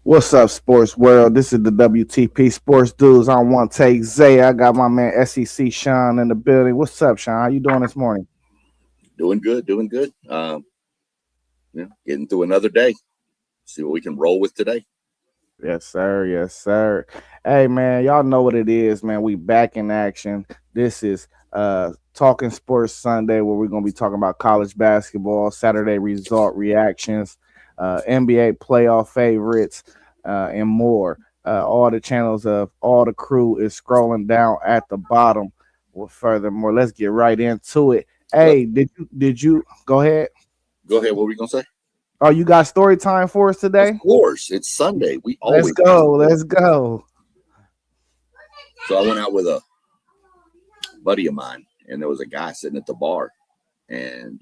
What's up, sports world? This is the WTP Sports Dudes. I want to take Zay. I got my man SEC Sean in the building. What's up, Sean? How you doing this morning? Doing good, doing good. Getting through another day. See what we can roll with today. Yes, sir. Yes, sir. Hey, man, y'all know what it is, man. We back in action. This is Talking Sports Sunday, where we're gonna be talking about college basketball, Saturday result reactions, NBA playoff favorites, and more. All the channels of all the crew is scrolling down at the bottom. Well, furthermore, let's get right into it. Look, Hey, did you go ahead? go ahead. What were we gonna say? Oh, you got story time for us Of today? course, it's Sunday. We Let's always got go. story. Let's go. So I went out with a buddy of mine, and there was a guy sitting at the bar, and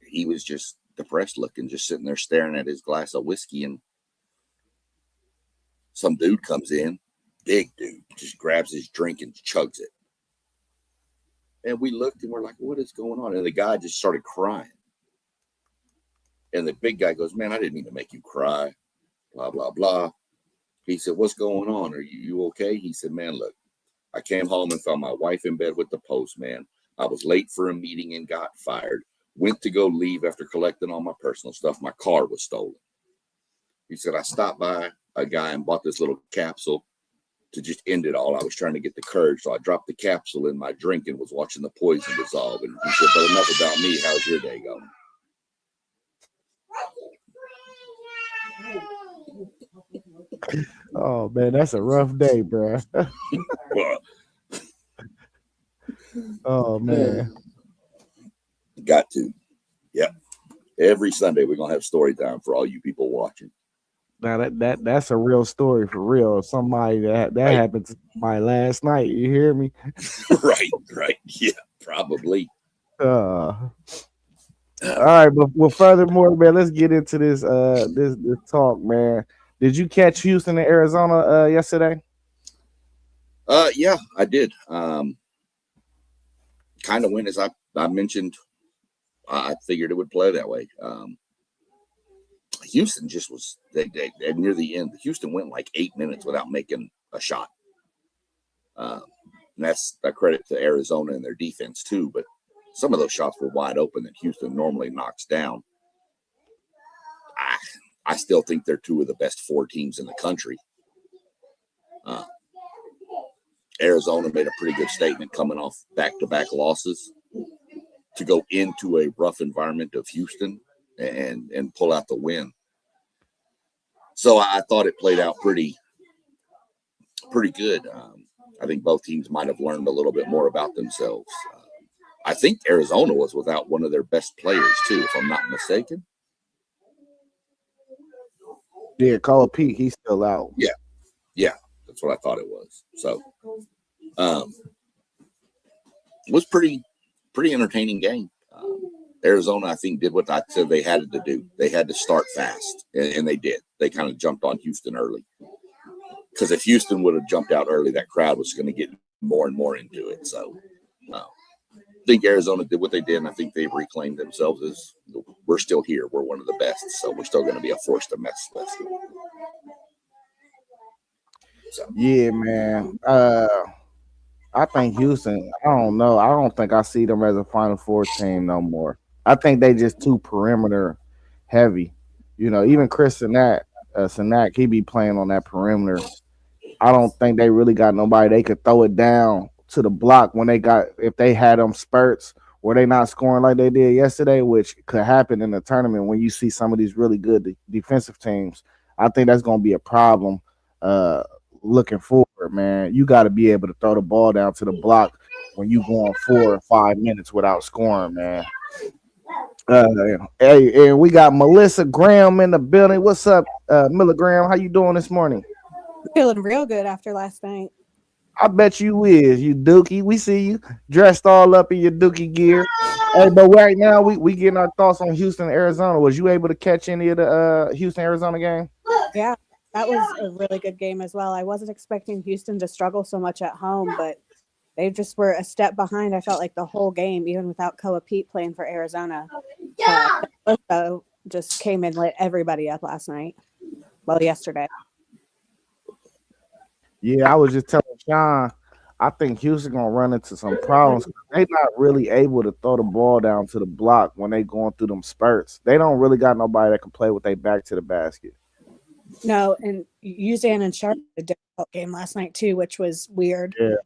he was just depressed looking, just sitting there staring at his glass of whiskey. And some dude comes in, big dude, just grabs his drink and chugs it. And we looked, and we're like, "What is going on?" And the guy just started crying. And the big guy goes, "Man, I didn't mean to make you cry." Blah blah blah. He said, "What's going on? Are you okay?" He said, "Man, look, I came home and found my wife in bed with the postman. I was late for a meeting and got fired. Went to go leave after collecting all my personal stuff. My car was stolen." He said, "I stopped by a guy and bought this little capsule to just end it all. I was trying to get the courage. So I dropped the capsule in my drink and was watching the poison dissolve." And he said, "But enough about me. How's your day going?" Oh man, that's a rough day, bro. Well, Oh man. got to. Yep. Every Sunday, we're going to have story time for all you people watching. Now that's a real story for real. Somebody that Right. happened to my last night. You hear me? Right. Right. Yeah. Probably. All right, but well, furthermore, man, let's get into this talk, man. Did you catch Houston and Arizona yesterday? Yeah, I did. Kind of went as I mentioned. I figured it would play that way. Houston just was they near the end. Houston went like 8 minutes without making a shot. Um, and that's a credit to Arizona and their defense too. But some of those shots were wide open that Houston normally knocks down. I, I still think they're two of the best four teams in the country. Uh, Arizona made a pretty good statement coming off back-to-back losses to go into a rough environment of Houston and pull out the win. So I thought it played out pretty good. I think both teams might have learned a little bit more about themselves. I think Arizona was without one of their best players too, if I'm not mistaken. Yeah, Call of Pete, he's still out. Yeah, yeah, that's what I thought it was. So um, it was pretty entertaining game. Arizona, I think, did what I said they had to do. They had to start fast, and they did. They kind of jumped on Houston early because if Houston would have jumped out early, that crowd was going to get more and more into it. So I think Arizona did what they did, and I think they've reclaimed themselves as we're still here. We're one of the best, so we're still going to be a force to mess with. So Yeah, man. I think Houston. I don't know. I don't think I see them as a Final Four team no more. I think they just too perimeter heavy. You know, even Chris Sinak, he be playing on that perimeter. I don't think they really got nobody they could throw it down to the block when they got if they had them spurts where they not scoring like they did yesterday, which could happen in the tournament when you see some of these really good defensive teams. I think that's going to be a problem uh, looking forward, man. You got to be able to throw the ball down to the block when you going 4 or 5 minutes without scoring, man. Uh, hey, and we got Melissa Graham in the building. What's up, Miller Graham? How you doing this morning? Feeling real good after last night. I bet you is, you Dookie. We see you dressed all up in your Dookie gear. Hey, but right now we getting our thoughts on Houston, Arizona. Was you able to catch any of the Houston, Arizona game? Yeah, that was a really good game as well. I wasn't expecting Houston to struggle so much at home, but they just were a step behind. I felt like the whole game, even without Koa Pete playing for Arizona. Just came and lit everybody up last night. Well, yesterday. Yeah, I was just telling Sean, I think Houston gonna run into some problems. They not really able to throw the ball down to the block when they going through them spurts. They don't really got nobody that can play with their back to the basket. No, and Uzan and Sharp had a difficult game last night too, which was weird. Yeah.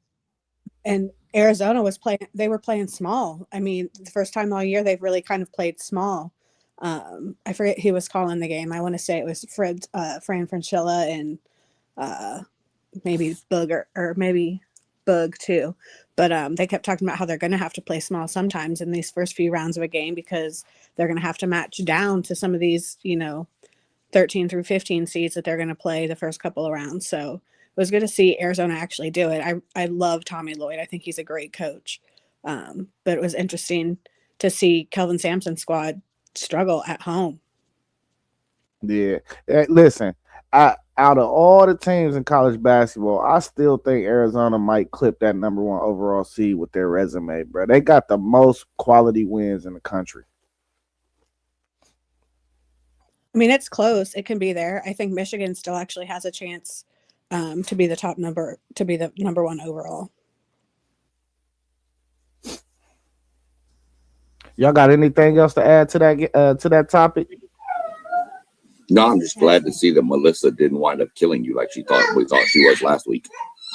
And Arizona was playing; they were playing small. I mean, the first time all year they've really kind of played small. I forget who was calling the game. I want to say it was Fran Francella and maybe Booger or maybe Boog too. But they kept talking about how they're going to have to play small sometimes in these first few rounds of a game because they're going to have to match down to some of these, 13 through 15 seeds that they're going to play the first couple of rounds. So it was good to see Arizona actually do it. I love Tommy Lloyd. I think he's a great coach. But it was interesting to see Kelvin Sampson's squad struggle at home. Yeah. Listen, out of all the teams in college basketball, I still think Arizona might clip that number 1 overall seed with their resume, bro. They got the most quality wins in the country. I mean, it's close. It can be there. I think Michigan still actually has a chance to be the number 1 overall. Y'all got anything else to add to that topic? No, I'm just glad to see that Melissa didn't wind up killing you like we thought she was last week.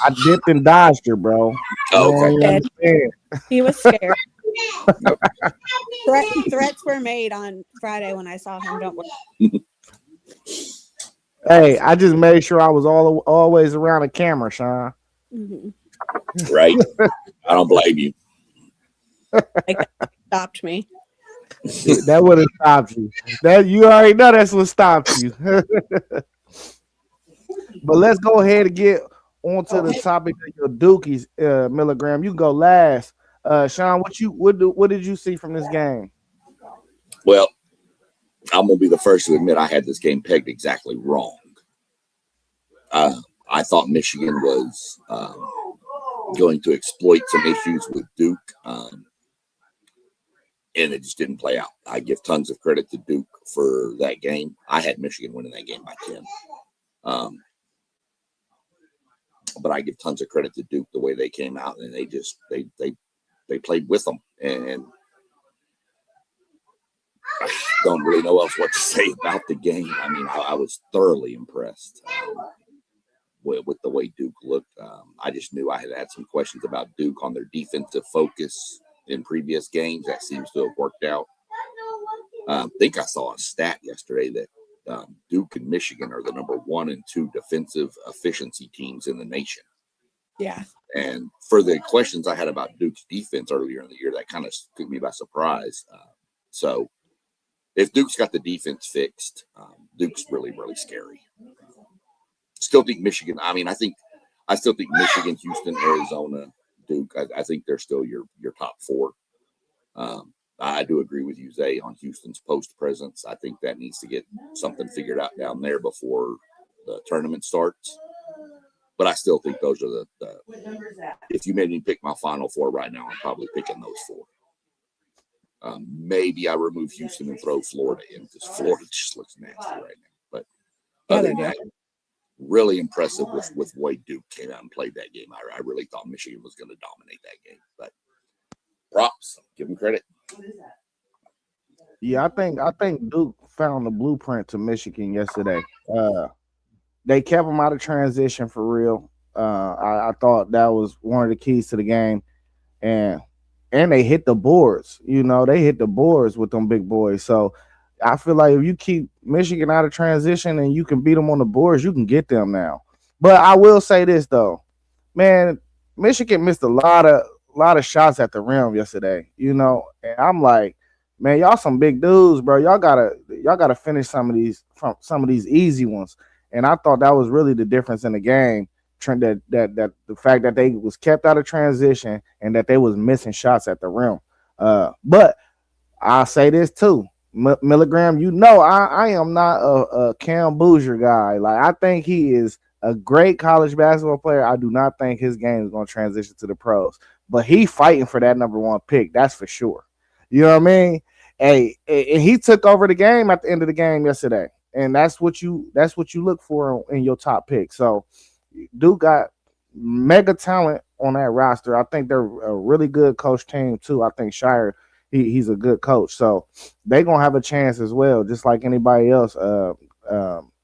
I dipped and dodged her, bro. Oh, okay. He was scared. Threats were made on Friday when I saw him. Don't worry. Hey, I just made sure I was always around the camera, Sean. Mm-hmm. Right. I don't blame you. Stopped me. That would have stopped you. That you already know that's what stopped you. But let's go ahead and get onto the topic of your Dookies, Milligram. You go last. Sean, what did you see from this game? Well, I'm gonna be the first to admit I had this game pegged exactly wrong. I thought Michigan was going to exploit some issues with Duke, and it just didn't play out. I give tons of credit to Duke for that game. I had Michigan winning that game by 10. But I give tons of credit to Duke the way they came out, and they played with them, and I don't really know else what to say about the game. I mean, I was thoroughly impressed with the way Duke looked. I just knew I had some questions about Duke on their defensive focus in previous games. That seems to have worked out. I think I saw a stat yesterday that Duke and Michigan are the number 1 and 2 defensive efficiency teams in the nation. Yeah. And for the questions I had about Duke's defense earlier in the year, that kind of took me by surprise. So if Duke's got the defense fixed, Duke's really, really scary. Still think Michigan. I mean, I still think Michigan, Houston, Arizona, Duke. I think they're still your top 4. I do agree with you, Zay, on Houston's post presence. I think that needs to get something figured out down there before the tournament starts. But I still think those are the if you made me pick my final 4 right now, I'm probably picking those 4. Maybe I remove Houston and throw Florida in because Florida just looks nasty right now. But other than that, really impressive with the way Duke came out and played that game. I really thought Michigan was going to dominate that game. But props, give them credit. Yeah, I think Duke found the blueprint to Michigan yesterday. They kept them out of transition for real. I thought that was one of the keys to the game, and they hit the boards. They hit the boards with them big boys. So I feel like if you keep Michigan out of transition and you can beat them on the boards, you can get them now. But I will say this though, man, Michigan missed a lot of shots at the rim yesterday. And I'm like, man, y'all some big dudes, bro. Y'all gotta finish some of these easy ones. And I thought that was really the difference in the game. That the fact that they was kept out of transition and that they was missing shots at the rim. But I'll say this too, Milligram. I am not a Cam Boozer guy. Like I think he is a great college basketball player. I do not think his game is going to transition to the pros. But he fighting for that number 1 pick. That's for sure. You know what I mean? Hey, he took over the game at the end of the game yesterday. and that's what you look for in your top pick. So Duke got mega talent on that roster. I think they're a really good coach team too. I think Shire, he's a good coach, so they're gonna have a chance as well, just like anybody else.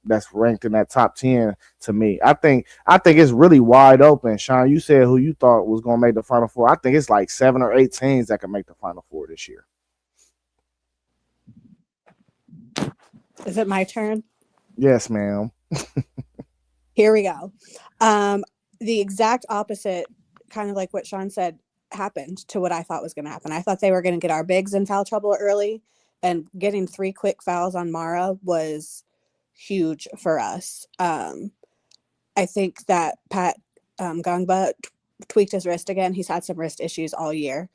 That's ranked in that top 10 to me. I think it's really wide open. Sean, you said who you thought was gonna make the Final Four. I think it's like 7 or 8 teams that can make the Final Four this year. Is it my turn? Yes, ma'am. Here we go. The exact opposite, kind of like what Sean said, happened to what I thought was going to happen. I thought they were going to get our bigs in foul trouble early, and getting 3 quick fouls on Mara was huge for us. I think that Pat Gangba tweaked his wrist again. He's had some wrist issues all year.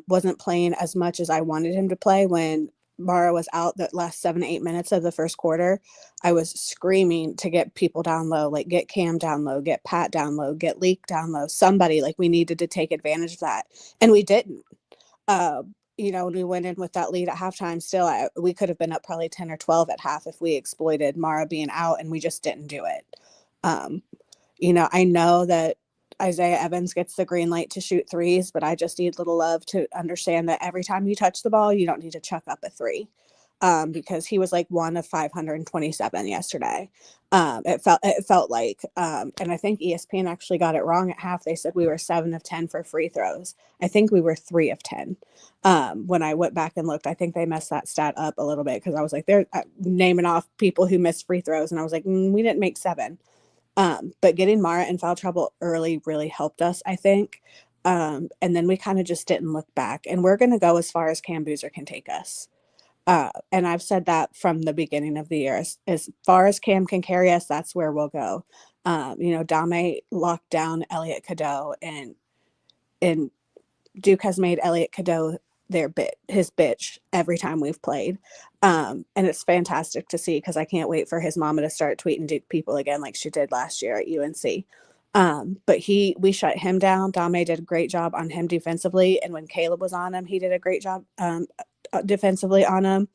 Wasn't playing as much as I wanted him to play when Mara was out the last 7 to 8 minutes of the first quarter. I was screaming to get people down low, like get Cam down low, get Pat down low, get Leak down low, somebody. Like we needed to take advantage of that. And we didn't. When we went in with that lead at halftime, still, we could have been up probably 10 or 12 at half if we exploited Mara being out, and we just didn't do it. I know that Isaiah Evans gets the green light to shoot threes, but I just need Little Love to understand that every time you touch the ball, you don't need to chuck up a 3, because he was like 1 of 527 yesterday. It felt like, and I think ESPN actually got it wrong at half. They said we were 7 of 10 for free throws. I think we were 3 of 10. When I went back and looked, I think they messed that stat up a little bit, because I was like, they're naming off people who missed free throws, and I was like, we didn't make 7. But getting Mara in foul trouble early really helped us, I think. And then we kind of just didn't look back. And we're going to go as far as Cam Boozer can take us. And I've said that from the beginning of the year. As far as Cam can carry us, that's where we'll go. Dame locked down Elliot Cadeau, and Duke has made Elliot Cadeau his bitch every time we've played. And it's fantastic to see, because I can't wait for his mama to start tweeting Duke people again like she did last year at UNC. But we shut him down. Dame did a great job on him defensively, and when Caleb was on him, he did a great job defensively on him.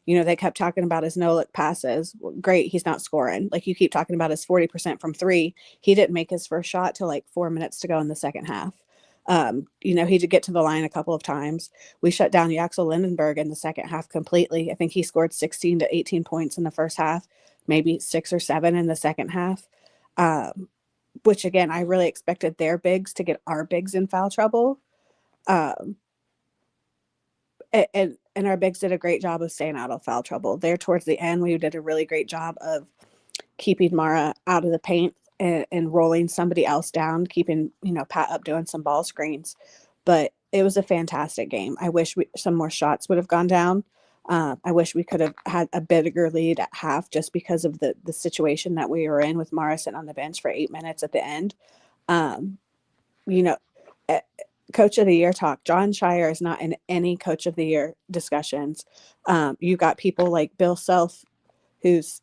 They kept talking about his no-look passes. Great, he's not scoring. Like, you keep talking about his 40% from 3. He didn't make his first shot till like 4 minutes to go in the second half. He did get to the line a couple of times. We shut down Yaxel Lindenberg in the second half completely. I think he scored 16 to 18 points in the first half, maybe 6 or 7 in the second half. Which again, I really expected their bigs to get our bigs in foul trouble. And our bigs did a great job of staying out of foul trouble. There towards the end, we did a really great job of keeping Mara out of the paint and rolling somebody else down, keeping, Pat up doing some ball screens. But it was a fantastic game. I wish some more shots would have gone down. I wish we could have had a bigger lead at half, just because of the situation that we were in with Mara sitting on the bench for 8 minutes at the end. Coach of the Year talk, John Shire is not in any Coach of the Year discussions. You got people like Bill Self, who's,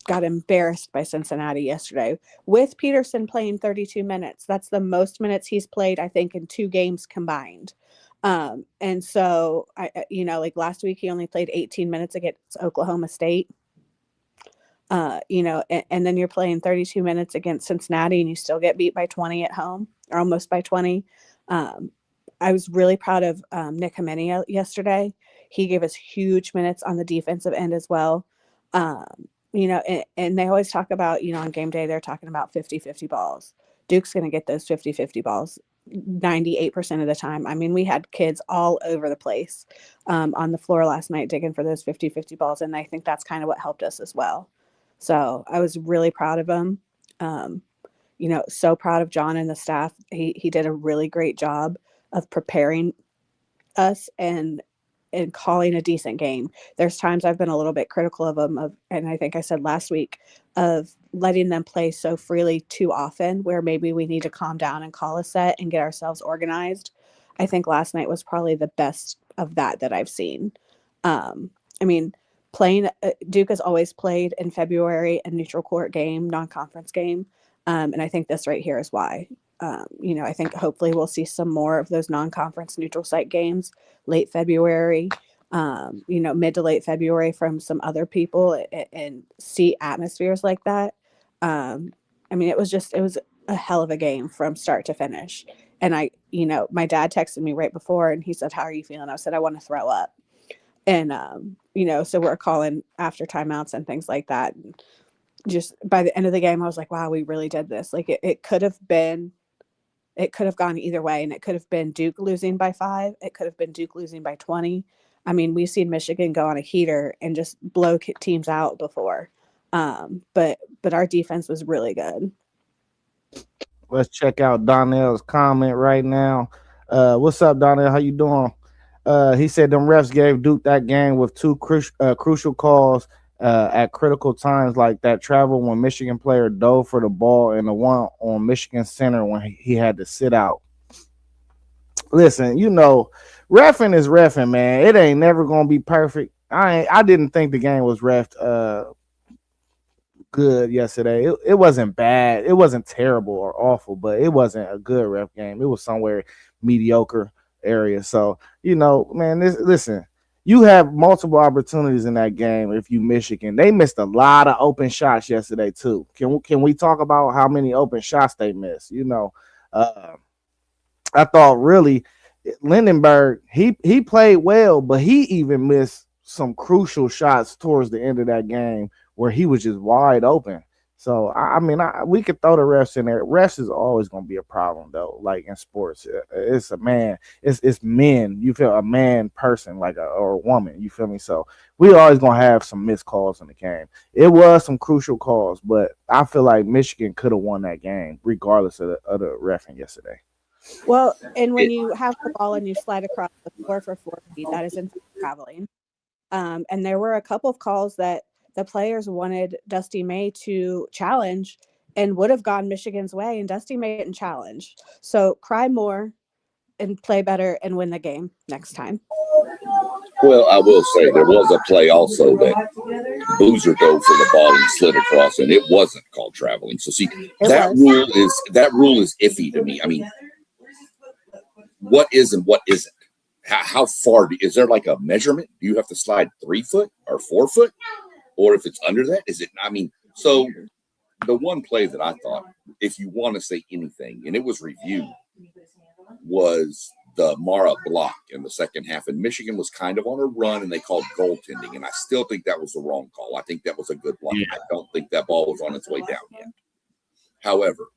got embarrassed by Cincinnati yesterday, with Peterson playing 32 minutes. That's the most minutes he's played, I think, in 2 games combined. And so, like last week, he only played 18 minutes against Oklahoma State. And then you're playing 32 minutes against Cincinnati, and you still get beat by 20 at home, or almost by 20. I was really proud of Nick Hamenia yesterday. He gave us huge minutes on the defensive end as well. And they always talk about, on game day, they're talking about 50-50 balls. Duke's going to get those 50-50 balls 98% of the time. I mean, we had kids all over the place on the floor last night digging for those 50-50 balls, and I think that's kind of what helped us as well. So I was really proud of him. So proud of John and the staff. He did a really great job of preparing us and calling a decent game. There's times I've been a little bit critical of them, and I think I said last week, of letting them play so freely too often, where maybe we need to calm down and call a set and get ourselves organized. I think last night was probably the best of that I've seen. Playing Duke has always played in February a neutral court game, non-conference game, and I think this right here is why. I think hopefully we'll see some more of those non-conference neutral site games late February. mid to late February from some other people and see atmospheres like that. It was a hell of a game from start to finish. And my dad texted me right before and he said, "How are you feeling?" I said, "I want to throw up." And, so we're calling after timeouts and things like that. And just by the end of the game, I was like, wow, we really did this. Like it could have gone either way. And it could have been Duke losing by 5. It could have been Duke losing by 20. We've seen Michigan go on a heater and just blow teams out before. But our defense was really good. Let's check out Donnell's comment right now. What's up, Donnell? How you doing? He said them refs gave Duke that game with 2 crucial calls at critical times, like that travel when Michigan player dove for the ball and the one on Michigan center when he had to sit out. Listen, reffing is reffing, man. It ain't never gonna be perfect. I didn't think the game was reffed good yesterday. It wasn't bad. It wasn't terrible or awful, but it wasn't a good ref game. It was somewhere mediocre area. So, man, listen, you have multiple opportunities in that game. If you Michigan, they missed a lot of open shots yesterday too. Can we talk about how many open shots they missed? I thought really Lindenberg, he played well, but he even missed some crucial shots towards the end of that game where he was just wide open. So, we could throw the refs in there. Refs is always going to be a problem, though, like in sports. It's a man. It's men. You feel a man person, or a woman. You feel me? So, we always going to have some missed calls in the game. It was some crucial calls, but I feel like Michigan could have won that game regardless of the reffing yesterday. Well, and when you have the ball and you slide across the floor for 4 feet, that is in traveling. And there were a couple of calls that the players wanted Dusty May to challenge and would have gone Michigan's way, and Dusty May didn't challenge. So cry more and play better and win the game next time. Well, I will say there was a play also that Boozer dove for the ball and slid across, and it wasn't called traveling. So see, that rule is iffy to me. What is and what isn't? How far is there like a measurement? Do you have to slide 3 foot or 4 foot? Or if it's under that, is it? So the one play that I thought, if you want to say anything, and it was reviewed, was the Mara block in the second half. And Michigan was kind of on a run, and they called goaltending. And I still think that was the wrong call. I think that was a good block. Yeah. I don't think that ball was on its way down yet. However,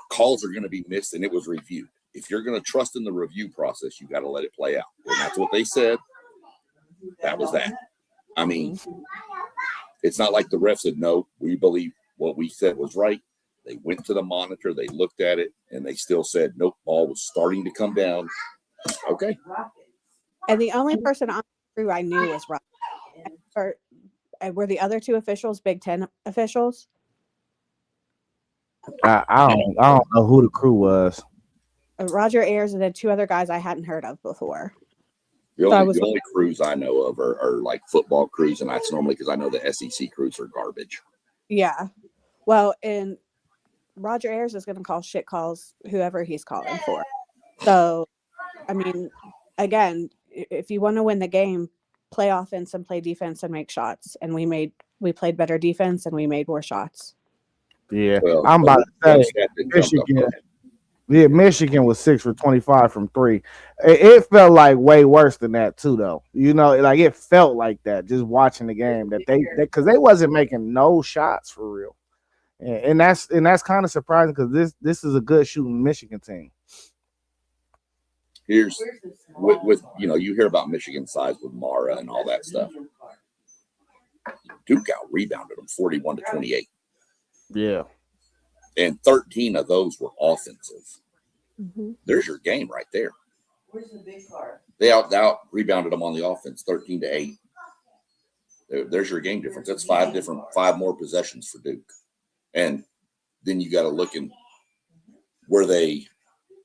calls are going to be missed, and it was reviewed. If you're going to trust in the review process, you got to let it play out. And that's what they said. That was that. It's not like the ref said, no, we believe what we said was right. They went to the monitor, they looked at it, and they still said, nope, ball was starting to come down. Okay. And the only person on the crew I knew was Roger. Were the other 2 officials Big Ten officials? I don't know who the crew was. Roger Ayers and then 2 other guys I hadn't heard of before. The only crews I know of are like football crews, and that's normally because I know the SEC crews are garbage. Yeah. Well, and Roger Ayers is going to call shit calls whoever he's calling for. So, again, if you want to win the game, play offense and play defense and make shots. And we played better defense and we made more shots. Yeah, well, I'm about to say Michigan. Yeah, Michigan was 6 for 25 from 3. It felt like way worse than that too, though. It felt like that just watching the game that because they wasn't making no shots for real, and that's kind of surprising because this is a good shooting Michigan team. Here's with you hear about Michigan size with Mara and all that stuff. Duke out rebounded them 41-28. Yeah. And 13 of those were offensive. Mm-hmm. There's your game right there. Where's the big part? They out rebounded them on the offense 13-8. There's your game difference. That's 5 more possessions for Duke. And then you got to look in where they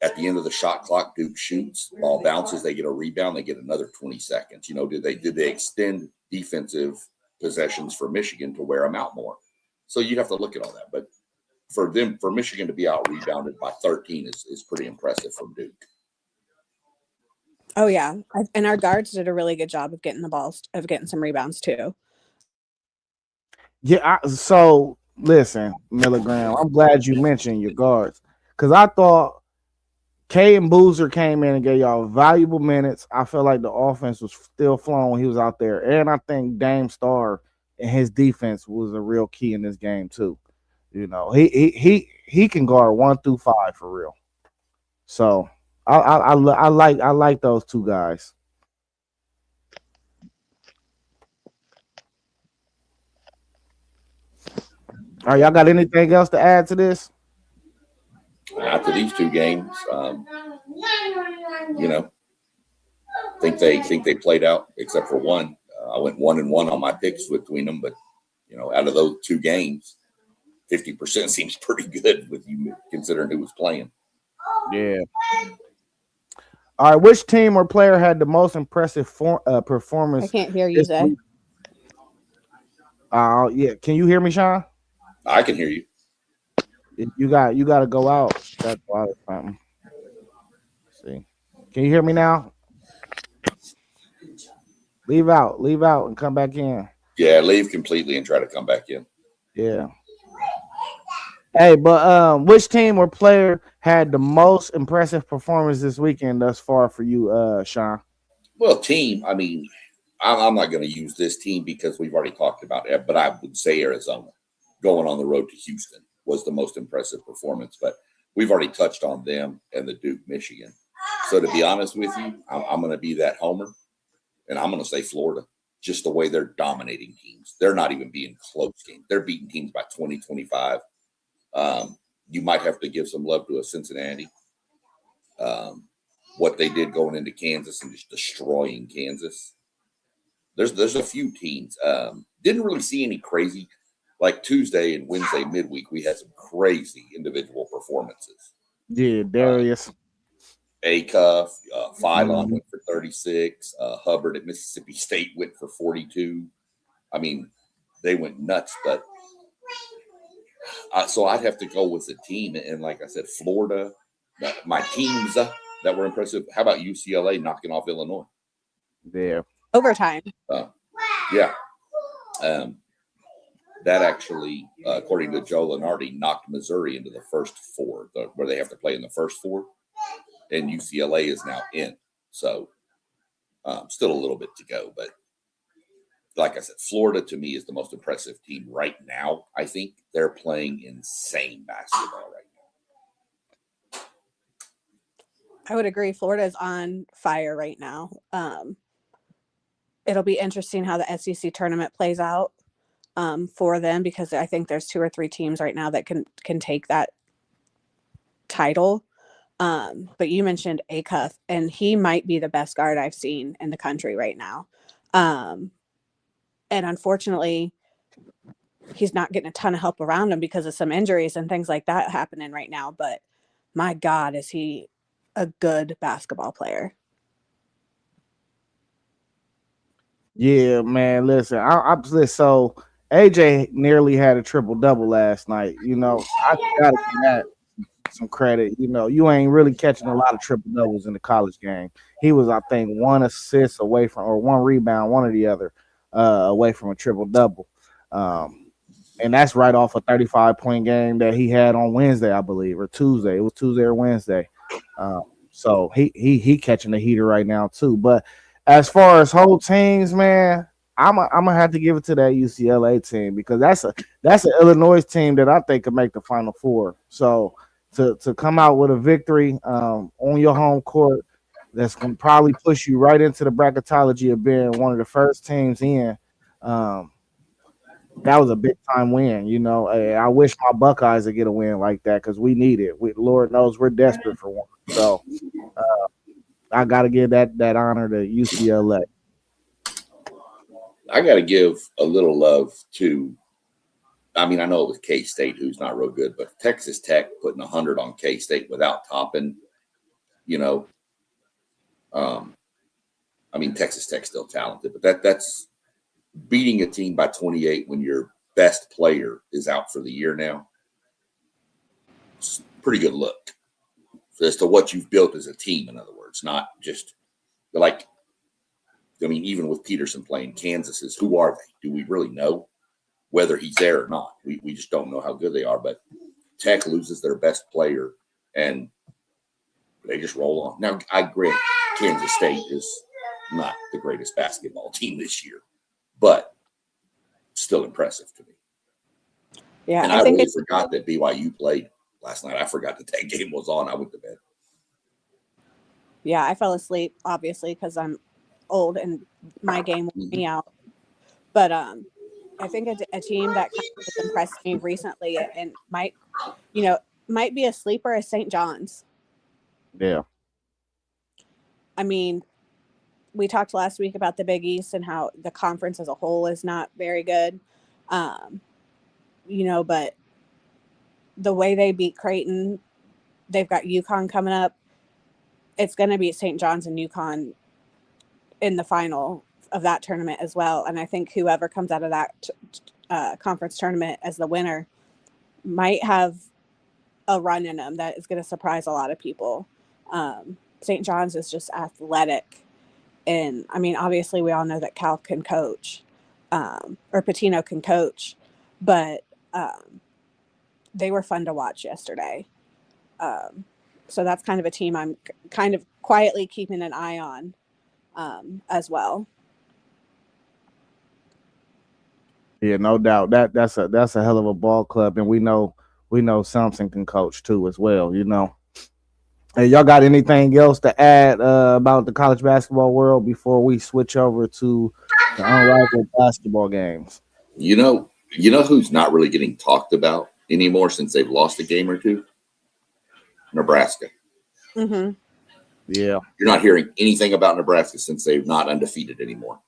at the end of the shot clock, Duke shoots, ball bounces, they get a rebound, they get another 20 seconds. Did they extend defensive possessions for Michigan to wear them out more? So you'd have to look at all that. But for Michigan to be out rebounded by 13 is pretty impressive from Duke. Oh yeah, and our guards did a really good job of getting the balls, of getting some rebounds too. Yeah. So listen, Milligram. I'm glad you mentioned your guards because I thought K and Boozer came in and gave y'all valuable minutes. I felt like the offense was still flowing when he was out there, and I think Dame Star and his defense was a real key in this game too. You know, he can guard 1 through 5 for real. So I like those two guys. All right, y'all got anything else to add to this? After these two games, you know, think they played out except for one. I went 1-1 on my picks between them, but out of those two games, 50% seems pretty good with you considering who was playing. Yeah. All right, which team or player had the most impressive I performance can't hear you, this Zay. week? Yeah. Can you hear me, Sean? I can hear you. You got to go out. That's why or something. See, can you hear me now? Leave out, and come back in. Yeah, leave completely and try to come back in. Yeah. Hey, but which team or player had the most impressive performance this weekend thus far for you, Sean? Well, team, I mean, I'm not going to use this team because we've already talked about it, but I would say Arizona going on the road to Houston was the most impressive performance. But we've already touched on them and the Duke, Michigan. So to be honest with you, I'm going to be that homer, and I'm going to say Florida. Just the way they're dominating teams. They're not even being close games. They're beating teams by 20, 25. You might have to give some love to a Cincinnati. What they did going into Kansas and just destroying Kansas. There's a few teams. Didn't really see any crazy, like Tuesday and Wednesday midweek. We had some crazy individual performances. Yeah, Darius. Acuff, Phylon went for 36. Hubbard at Mississippi State went for 42. I mean, they went nuts. But so I'd have to go with the team. And like I said, Florida, my teams that were impressive. How about UCLA knocking off Illinois? Yeah. Overtime. Yeah. That actually, according to Joe Lunardi, knocked Missouri into the first four, where they have to play in the first four. And UCLA is now in. So still a little bit to go. But like I said, Florida to me is the most impressive team right now. I think they're playing insane basketball right now. I would agree. Florida is on fire right now. It'll be interesting how the SEC tournament plays out for them, because I think there's 2 or 3 teams right now that can take that title. But you mentioned Acuff, and he might be the best guard I've seen in the country right now. And unfortunately, he's not getting a ton of help around him because of some injuries and things like that happening right now. But my God, is he a good basketball player? Yeah, man. Listen, so AJ nearly had a triple double last night. I gotta give that some credit. You ain't really catching a lot of triple doubles in the college game. He was, I think, 1 assist away from, or 1 rebound, one or the other, away from a triple double. And that's right off a 35-point game that he had on Wednesday, I believe, or Tuesday. It was Tuesday or Wednesday. So he catching the heater right now too. But as far as whole teams, man, I'm gonna have to give it to that UCLA team, because that's an Illinois team that I think could make the Final Four. So to come out with a victory on your home court, that's gonna probably push you right into the bracketology of being one of the first teams in. That was a big time win. I wish my Buckeyes would get a win like that, because we need it. Lord knows we're desperate for one. So I got to give that honor to UCLA. I got to give a little love to, I mean, I know it was K-State, who's not real good, but Texas Tech putting 100 on K-State without Toppin, I mean, Texas Tech's still talented, but that's beating a team by 28 when your best player is out for the year now. It's a pretty good look as to what you've built as a team, in other words, not just like, I mean, even with Peterson playing, Kansas is, who are they? Do we really know whether he's there or not? We just don't know how good they are. But Tech loses their best player, and they just roll on. Now, I agree, Kansas State is not the greatest basketball team this year, but still impressive to me. Yeah, And I I think really forgot that BYU played last night. I forgot that game was on. I went to bed. Yeah, I fell asleep obviously because I'm old and my game wore me out. But I think a team that kind of has impressed me recently and might be a sleeper is St. John's. Yeah. I mean, we talked last week about the Big East and how the conference as a whole is not very good. But the way they beat Creighton, they've got UConn coming up. It's going to be St. John's and UConn in the final of that tournament as well. And I think whoever comes out of that conference tournament as the winner might have a run in them that is going to surprise a lot of people. St. John's is just athletic. And I mean, obviously we all know that Cal can coach, or Patino can coach, but they were fun to watch yesterday. So that's kind of a team I'm kind of quietly keeping an eye on as well. Yeah, no doubt. That's a hell of a ball club, and we know Samson can coach too as well. Hey, y'all got anything else to add about the college basketball world before we switch over to the unrivaled basketball games? You know who's not really getting talked about anymore since they've lost a game or two? Nebraska. Mm-hmm. Yeah. You're not hearing anything about Nebraska since they're not undefeated anymore.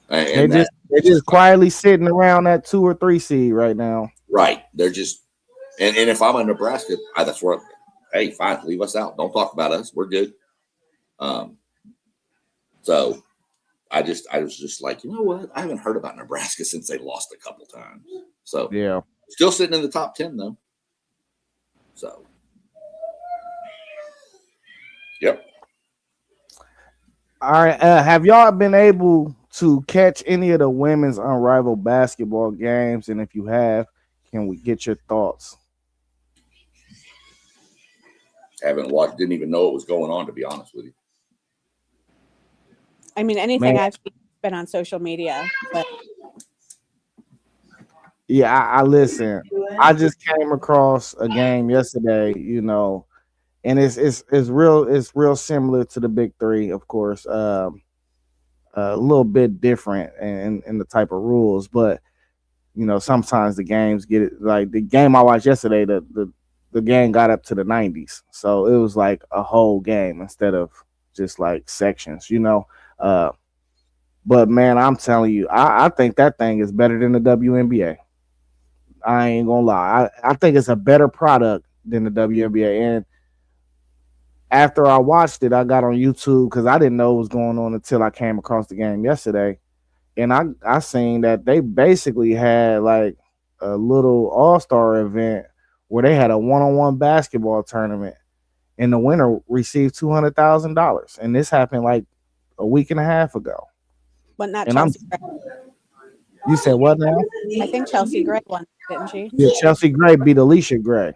And they're just quietly sitting around that 2 or 3 seed right now. Right. They're just, and if I'm a Nebraska, that's where, hey, fine, leave us out. Don't talk about us. We're good. So I was just like, you know what? I haven't heard about Nebraska since they lost a couple times. So yeah, still sitting in the top 10 though. So, yep. All right. Have y'all been able to catch any of the women's unrivaled basketball games? And if you have, can we get your thoughts? Haven't watched, didn't even know what was going on, to be honest with you. I mean, anything I've seen has been on social media, but yeah, I listen. I just came across a game yesterday, and it's real similar to the Big Three, of course. A little bit different in the type of rules, but sometimes the games get it. Like the game I watched yesterday, the game got up to the 90s, so it was like a whole game instead of just like sections, But man, I'm telling you, I think that thing is better than the WNBA. I ain't gonna lie. I think it's a better product than the WNBA. And after I watched it, I got on YouTube because I didn't know what was going on until I came across the game yesterday. And I seen that they basically had like a little all-star event where they had a one-on-one basketball tournament and the winner received $200,000. And this happened like a week and a half ago. Wasn't that Chelsea Gray? You said what now? I think Chelsea Gray won, didn't she? Yeah, Chelsea Gray beat Alicia Gray.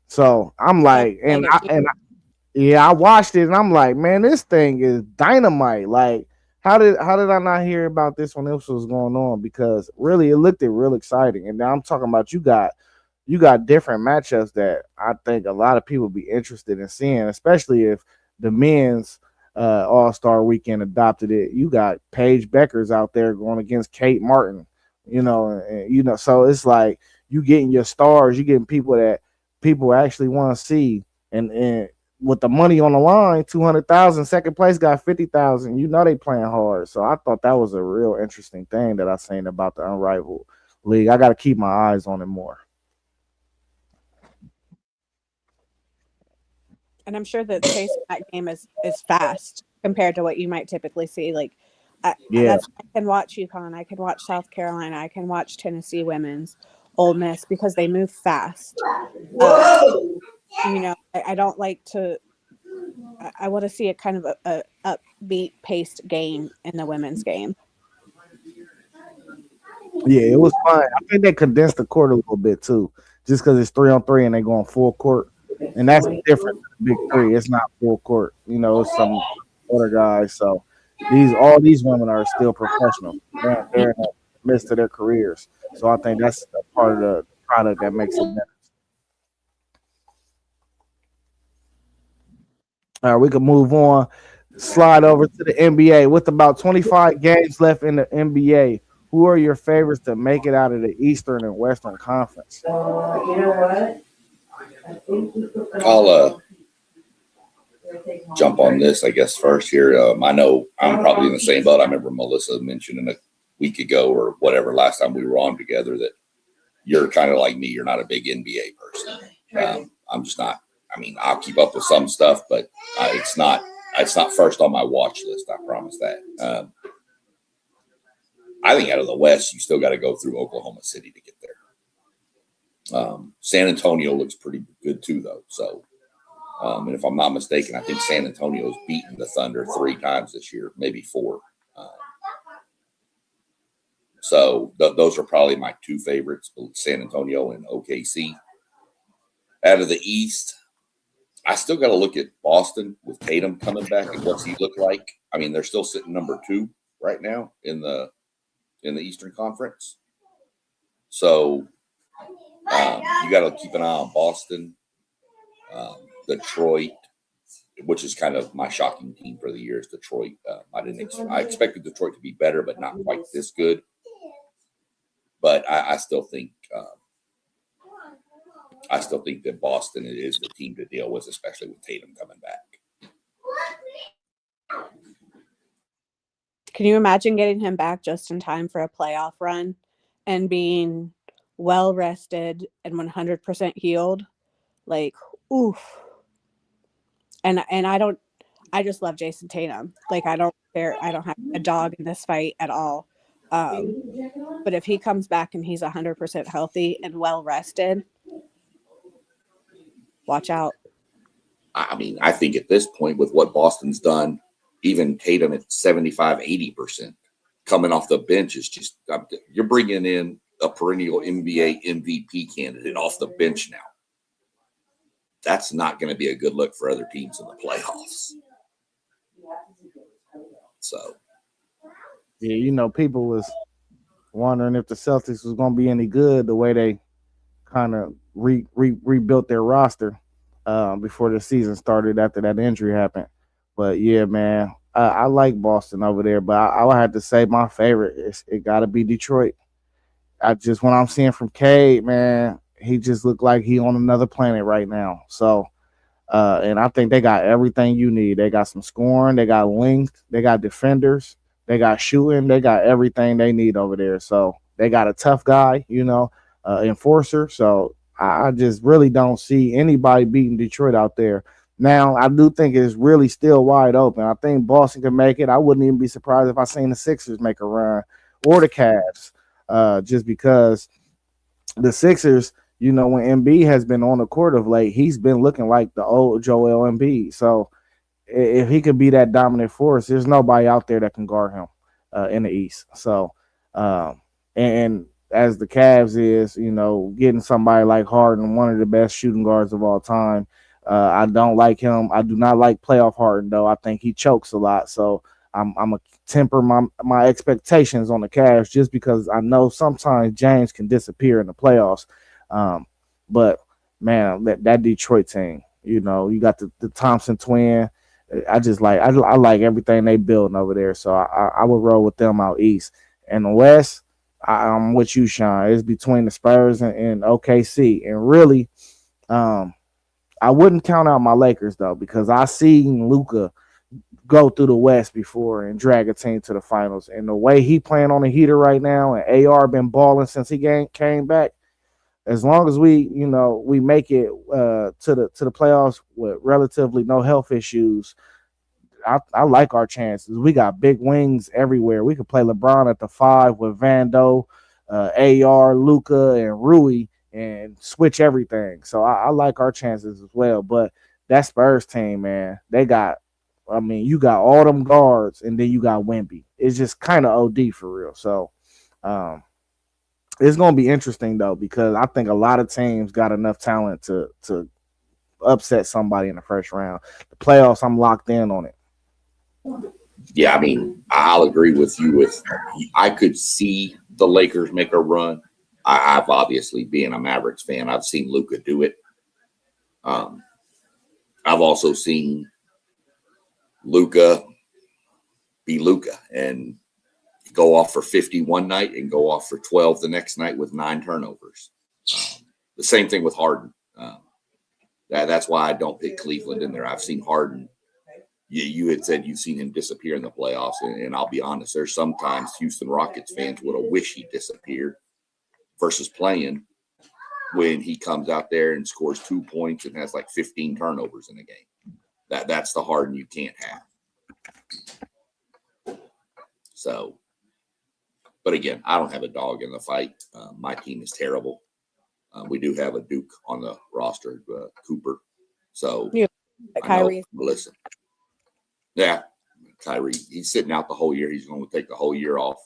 So I'm like, I watched it and I'm like, man, this thing is dynamite. Like, how did I not hear about this when this was going on? Because really, it looked real exciting. And now I'm talking about you got different matchups that I think a lot of people be interested in seeing, especially if the men's All-Star Weekend adopted it. You got Paige Beckers out there going against Kate Martin, so it's like you getting your stars, you getting people that people actually want to see, and with the money on the line, 200,000, second place got 50,000. They playing hard. So I thought that was a real interesting thing that I seen about the unrivaled league. I got to keep my eyes on it more. And I'm sure that the pace of that game is fast compared to what you might typically see. Like, I can watch UConn, I can watch South Carolina, I can watch Tennessee women's, Ole Miss, because they move fast. I don't like to I want to see a kind of a upbeat paced game in the women's game. Yeah, it was fun. I think they condensed the court a little bit too, just because it's 3-on-3 and they go on full court, and that's different than the big three. It's not full court, it's some other guys. So all these women are still professional. They're in the midst of their careers. So I think that's a part of the product that makes it better. All right, we can move on. Slide over to the NBA. With about 25 games left in the NBA, who are your favorites to make it out of the Eastern and Western Conference? I'll jump on this, I guess, first here. I know I'm probably in the same boat. I remember Melissa mentioning a week ago or whatever, last time we were on together, that you're kind of like me. You're not a big NBA person. I'm just not. I mean, I'll keep up with some stuff, but it's not first on my watch list. I promise that. I think out of the West, you still got to go through Oklahoma City to get there. San Antonio looks pretty good too, though. So, and if I'm not mistaken, I think San Antonio's beaten the Thunder 3 times this year, maybe 4. So those are probably my 2 favorites, San Antonio and OKC. Out of the East, I still got to look at Boston with Tatum coming back and what's he look like. I mean, they're still sitting number 2 right now in the Eastern Conference. So you got to keep an eye on Boston, Detroit, which is kind of my shocking team for the year is Detroit. I expected Detroit to be better, but not quite this good. But I still think that Boston is the team to deal with, especially with Tatum coming back. Can you imagine getting him back just in time for a playoff run and being well rested and 100% healed? Like, oof. And I just love Jason Tatum. Like, I don't have a dog in this fight at all. But if he comes back and he's 100% healthy and well rested, watch out. I mean, I think at this point with what Boston's done, even Tatum at 75, 80% coming off the bench is just, you're bringing in a perennial NBA MVP candidate off the bench now. That's not going to be a good look for other teams in the playoffs. So. Yeah, people was wondering if the Celtics was going to be any good the way they kind of rebuilt their roster before the season started after that injury happened. But yeah, man, I like Boston over there, but I would have to say my favorite it got to be Detroit. What I'm seeing from Cade, man, he just looked like he on another planet right now. So, and I think they got everything you need. They got some scoring, they got length, they got defenders, they got shooting, they got everything they need over there. So they got a tough guy, enforcer. So I just really don't see anybody beating Detroit out there. Now, I do think it's really still wide open. I think Boston can make it. I wouldn't even be surprised if I seen the Sixers make a run or the Cavs, just because the Sixers, when Embiid has been on the court of late, he's been looking like the old Joel Embiid. So if he could be that dominant force, there's nobody out there that can guard him in the East. So, and as the Cavs is, getting somebody like Harden, one of the best shooting guards of all time. I don't like him. I do not like playoff Harden, though. I think he chokes a lot. So I'm going to temper my expectations on the Cavs just because I know sometimes James can disappear in the playoffs. But, man, that Detroit team, you got the Thompson twin. I like everything they building over there. So I would roll with them out east. And the West, I'm with you, Sean. It's between the Spurs and OKC. And really, I wouldn't count out my Lakers, though, because I seen Luka go through the West before and drag a team to the finals. And the way he playing on the heater right now, and AR been balling since he came back, as long as we make it to the playoffs with relatively no health issues, I like our chances. We got big wings everywhere. We could play LeBron at the 5 with Vando, AR, Luka, and Rui, and switch everything. So I like our chances as well. But that Spurs team, man, they got. I mean, you got all them guards, and then you got Wemby. It's just kind of OD for real. So, it's gonna be interesting though because I think a lot of teams got enough talent to upset somebody in the first round. The playoffs, I'm locked in on it. Yeah, I mean, I'll agree with you. I could see the Lakers make a run. I've obviously, being a Mavericks fan, I've seen Luka do it. I've also seen Luka be Luka and go off for 50 one night and go off for 12 the next night with 9 turnovers. The same thing with Harden. That's why I don't pick Cleveland in there. I've seen Harden. You had said you've seen him disappear in the playoffs, and I'll be honest, there's sometimes Houston Rockets fans would have wished he disappeared versus playing when he comes out there and scores 2 points and has like 15 turnovers in a game. That's the Harden you can't have. So, but again, I don't have a dog in the fight. My team is terrible. We do have a Duke on the roster, Cooper. So, Kyrie. Listen. Yeah, Kyrie. He's sitting out the whole year. He's going to take the whole year off.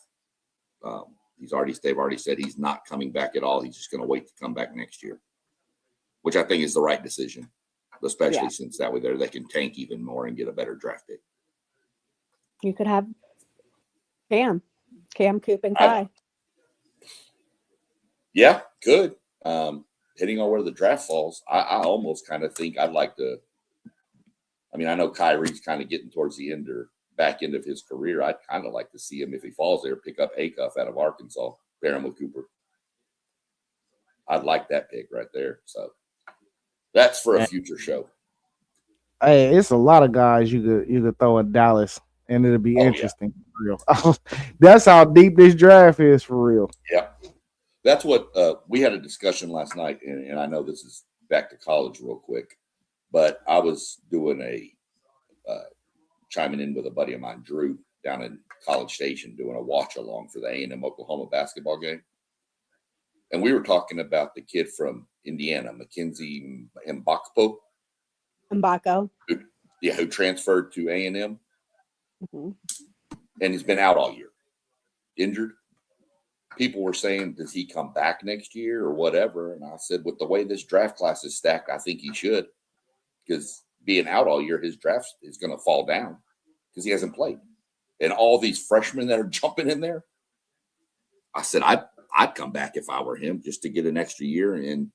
They've already said he's not coming back at all. He's just going to wait to come back next year, which I think is the right decision, especially since that way they can tank even more and get a better draft pick. You could have Cam, Coop, and Kai. Yeah, good. Hitting on where the draft falls, I almost kind of think I'd like to. I mean, I know Kyrie's kind of getting towards the end or back end of his career. I'd kind of like to see him, if he falls there, pick up Acuff out of Arkansas, pair him with Cooper. I'd like that pick right there. So that's for a future show. Hey, it's a lot of guys you could throw in Dallas, and it'll be interesting. Yeah. For real. That's how deep this draft is for real. Yeah. That's what we had a discussion last night, and I know this is back to college real quick, but I was doing chiming in with a buddy of mine, Drew, down in College Station, doing a watch along for the A&M Oklahoma basketball game. And we were talking about the kid from Indiana, Mackenzie Mbako. Who transferred to A&M. Mm-hmm. And he's been out all year, injured. People were saying, does he come back next year or whatever? And I said, with the way this draft class is stacked, I think he should. Because being out all year, his draft is going to fall down because he hasn't played. And all these freshmen that are jumping in there, I said, I'd come back if I were him just to get an extra year and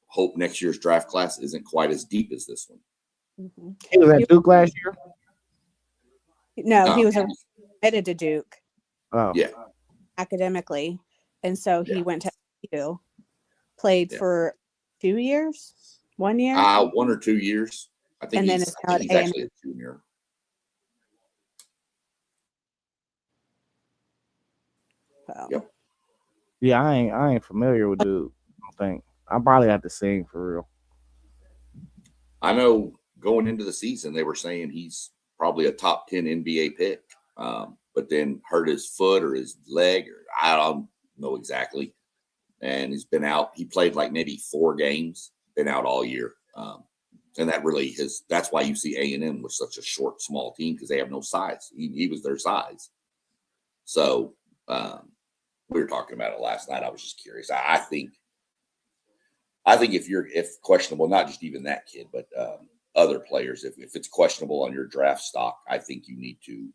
hope next year's draft class isn't quite as deep as this one. Mm-hmm. He was at Duke last year? No, he was admitted to Duke. Oh. Yeah. Academically. And so he went to SU, played for 2 years, 1 year? 1 or 2 years. I think he's actually a junior. So. Yep. Yeah, I ain't familiar with Duke. I don't think. I probably have to sing for real. I know going into the season, they were saying he's probably a top 10 NBA pick, but then hurt his foot or his leg, or I don't know exactly. And he's been out. He played like maybe 4 games, been out all year. And that really that's why you see A&M was such a short, small team, because they have no size. He was their size. So we were talking about it last night. I was just curious. I think if questionable, not just even that kid, but other players, if it's questionable on your draft stock, I think you need to,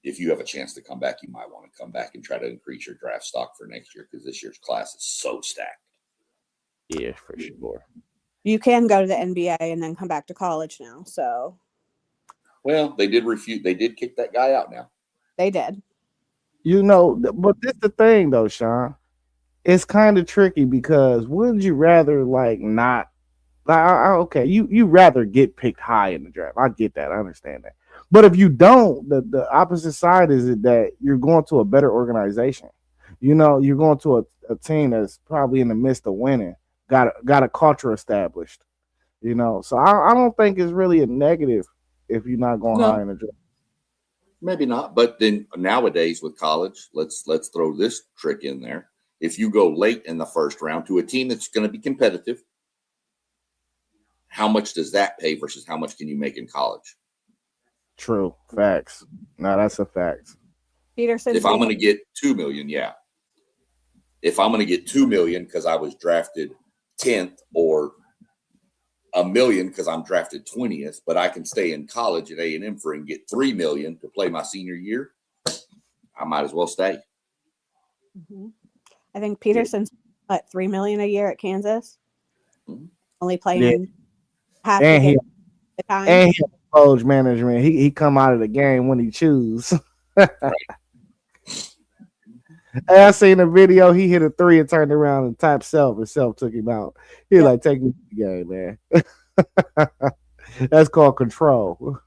if you have a chance to come back, you might want to come back and try to increase your draft stock for next year, because this year's class is so stacked. Yeah, for sure. You can go to the NBA and then come back to college now. So, well, they did kick that guy out now. They did. But this is the thing though, Sean. It's kind of tricky, because wouldn't you rather not? Okay, you rather get picked high in the draft. I get that. I understand that. But if you don't, the opposite side is that you're going to a better organization. You're going to a team that's probably in the midst of winning. Got a culture established. So I don't think it's really a negative if you're not going high in the draft. Maybe not, but then nowadays with college, let's throw this trick in there. If you go late in the first round to a team that's going to be competitive, how much does that pay versus how much can you make in college? True. Facts. No, that's a fact. Peterson. If I'm going to get 2 million, yeah. If I'm going to get 2 million because I was drafted 10th, or $1 million because I'm drafted 20th, but I can stay in college at A&M for and get 3 million to play my senior year, I might as well stay. Mm-hmm. I think Peterson's at $3 million a year at Kansas. Mm-hmm. Only playing half the time. And he coach management. He come out of the game when he choose. Right. I seen a video. He hit a 3 and turned around and typed self, and self took him out. He like, take me to the game, man. That's called control.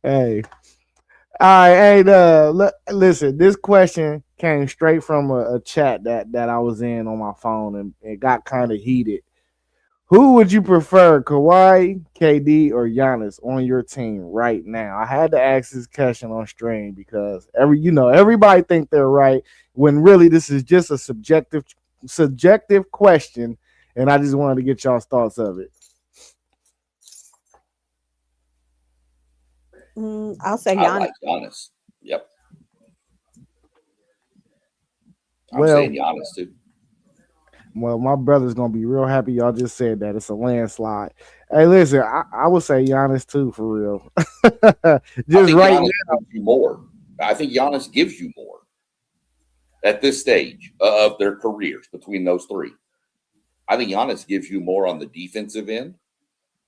Hey. All right, hey, listen, this question came straight from a chat that I was in on my phone, and it got kind of heated. Who would you prefer, Kawhi, KD, or Giannis on your team right now? I had to ask this question on stream because everybody think they're right when really this is just a subjective question, and I just wanted to get y'all's thoughts of it. I'll say Giannis. I like Giannis. Yep. I'm saying Giannis too. Well, my brother's gonna be real happy y'all just said that. It's a landslide. Hey, listen, I would say Giannis too, for real. Just right now, gives you more. I think Giannis gives you more at this stage of their careers between those three. I think Giannis gives you more on the defensive end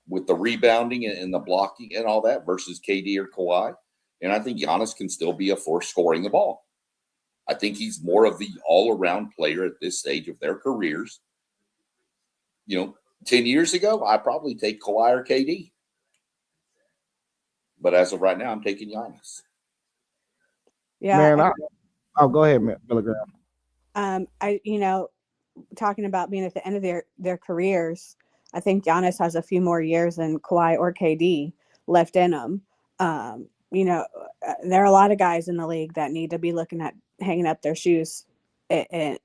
with the rebounding and the blocking and all that versus KD or Kawhi. And I think Giannis can still be a force scoring the ball. I think he's more of the all-around player at this stage of their careers. 10 years ago, I'd probably take Kawhi or KD. But as of right now, I'm taking Giannis. Yeah. Man, go ahead, Milligram. Talking about being at the end of their careers, I think Giannis has a few more years than Kawhi or KD left in them. There are a lot of guys in the league that need to be looking at hanging up their shoes and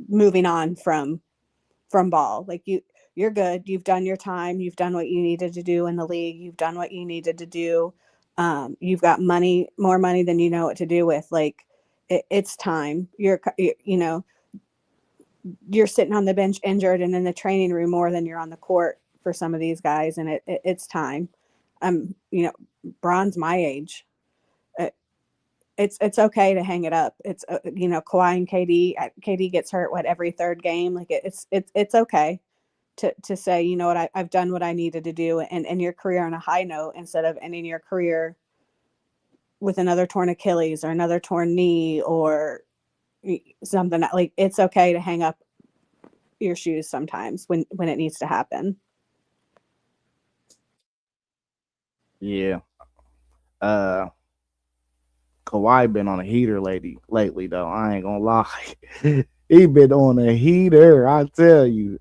moving on from ball. Like you're good. You've done your time. You've done what you needed to do in the league. You've done what you needed to do. You've got more money than you know what to do with. Like it's time. You're sitting on the bench injured and in the training room more than you're on the court for some of these guys. And it's time. Bron's my age. It's okay to hang it up. It's Kawhi and KD gets hurt every third game. Like it's okay to say, you know what, I've done what I needed to do and end your career on a high note instead of ending your career with another torn Achilles or another torn knee or something. Like it's okay to hang up your shoes sometimes when it needs to happen. Yeah. Kawhi been on a heater lately though. I ain't gonna lie. He been on a heater, I tell you.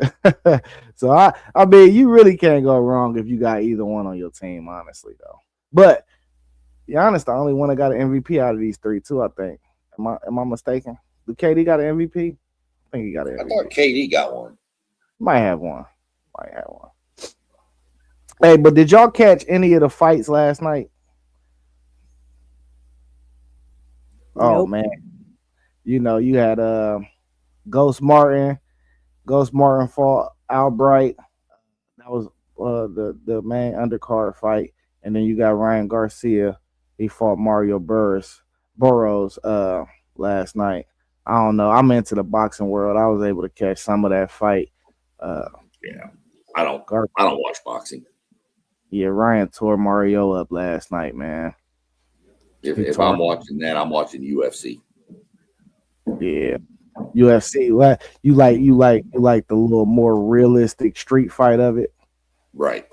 So I mean, you really can't go wrong if you got either one on your team, honestly though. But Giannis the only one that got an MVP out of these three too, I think. Am I mistaken? Did KD got an MVP? I think he got an MVP. I thought KD got one. Might have one. Hey, but did y'all catch any of the fights last night? Nope. Oh man, you had Ghost Martin fought Albright. That was the main undercard fight, and then you got Ryan Garcia. He fought Mario Burrows last night. I don't know. I'm into the boxing world. I was able to catch some of that fight. Yeah, I don't watch boxing. Yeah, Ryan tore Mario up last night, man. If I'm watching that, I'm watching UFC. Yeah, UFC. What you like the little more realistic street fight of it? Right.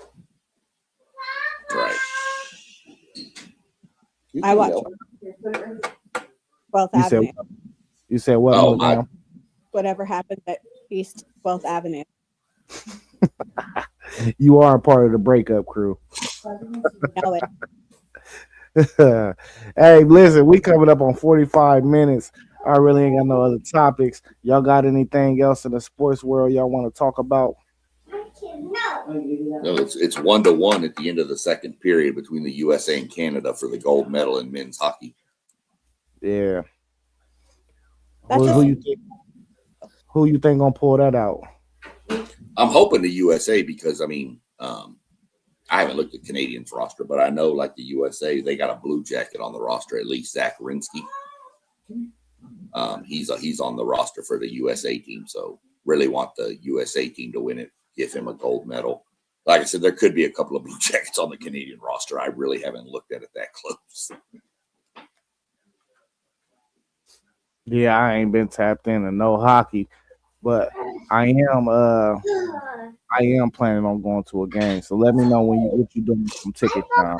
I watched 12th Avenue. You said what? Oh, whatever happened at East 12th Avenue. You are a part of the breakup crew. Know it. Hey, listen, we coming up on 45 minutes. I really ain't got no other topics. Y'all got anything else in the sports world y'all want to talk about? No, it's 1-1 at the end of the second period between the USA and Canada for the gold medal in men's hockey. Yeah. That's Who just you think? Who you think gonna pull that out? I'm hoping the USA because I mean, I haven't looked at Canadians roster, but I know like the USA, they got a blue jacket on the roster, at least Zach Rinsky. He's on the roster for the USA team, so really want the USA team to win it, give him a gold medal. Like I said, there could be a couple of blue jackets on the Canadian roster. I really haven't looked at it that close. Yeah, I ain't been tapped into no hockey, but I am planning on going to a game. So let me know what you doing with some tickets now.